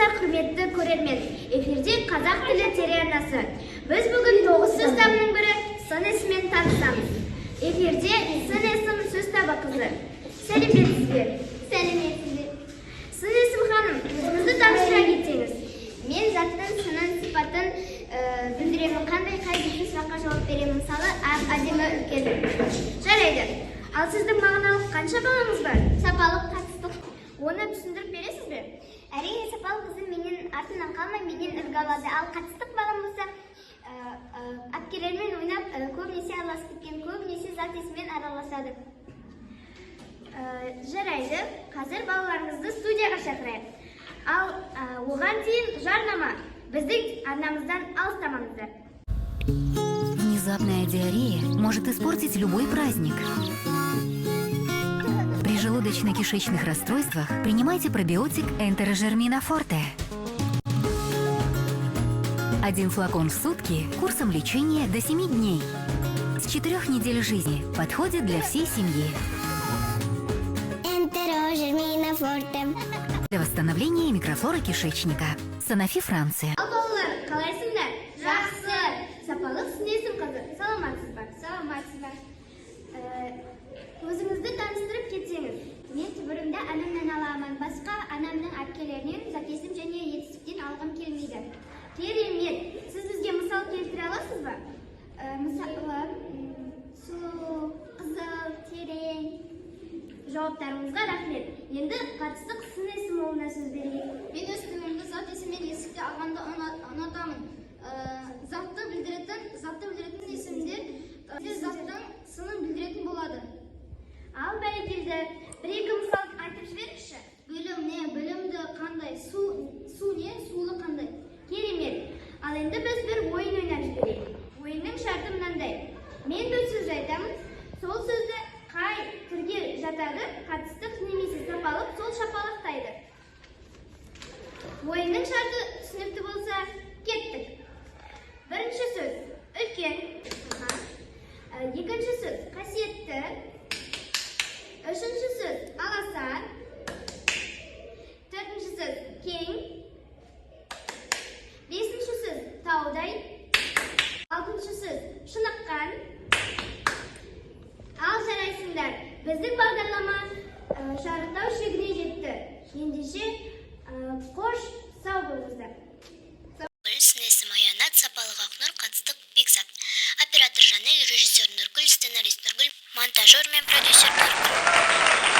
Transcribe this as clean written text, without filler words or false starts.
Армысыздар, құрметті көрермен. Эфирде қазақ тілі телеарнасы. Біз бүгін 9 сөз табының бірі сын есіммен танысамыз. Эфирде сын есім сөз табы қызы. Сәлеметсіздер. Сәлеметсіздер. Сын есім ханым, өзіңізді таныстыра кетсеңіз. Мен заттың сынын, сипатын білдіремін. Қандай қай сұраққа жауап беремін. Мысалы, әдемі, үлкен. Жарайды. Ал сіздің мағыналық қанша балаңыз бар? Сапалық қатыстық. Оны түсіндіріп бересіз бе? Әрине, сапалық қызым менен артынан қалмай, менен үлгі алады. Ал қатыстық балам болса, әпкелермен ойнап, көбінесе араласып кеткен, көбінесе зат есімен араласады. Жарайды. Қазір балаларыңызды студияға шақырайық. Ал оған дейін жарнама. Біздің арнамыздан алыстамаңыздар. Внезапная диарея может испортить любой праздник. При желудочно-кишечных расстройствах принимайте пробиотик Энтерожермина Форте. 1 флакон в сутки курсом лечения до 7 дней. С 4 недель жизни подходит для всей семьи. Энтерожермина Форте. Для восстановления микрофлоры кишечника. Sanofi, Франция. Ал балалар, қалайсыңдар? Жақсы. Сапалық сын есім қызы. Саламатсыз ба? Саламатсыз ба? Өзіңізді таныстырып кетсеңіз. Мен түбірімді анамнан аламын. Басқа анамның әпкелерінен зат есім және етістіктен алғым келмейді. Керемет. Сіз бізге мысал келтіре аласыз ба? Мысалы, су, қызыл, терең. Жауаптарыңызға рахмет. Енді қатыстық сын есім олына сөз берейік. Мен өз тілімді зат есіммен есікте алғанда ұнатамын. Затты білдіретін есімдер заттың сынын білдіретін болады. Ал бәрекелді, бір-екі мысал айтып жіберіңізші. Бөлім не? Бөлімді қандай? Су не? Сулы қандай? Керемет. Ал енді біз бір ойын ойнап жіберейік. Ойынның шарты мынандай. Мен бір сөз айтамын. Сол сөзді қай түрге жатады, қатыстық немесе сапалық, сол шапалақтайды. Ойынның шарты түсінікті болса, кеттік. Бірінші сөз үлкен. Екінші сөз қасиетті. Үшінші сөз аласар. Төртінші сөз кең. Бесінші сөз таудай. Алтыншы сөз шыныққан. Ал жарайсыңдар, біздің бағдарлама шарықтау шегіне жетті. Ендеше қош сау болыңыздар. Сын есім Аянат, сапалық Ақнұр, қатыстық Бекзат. Оператор Жанель, режиссер Нұргүл, сценарист Нұргүл, монтажер мен продюсер Нұргүл.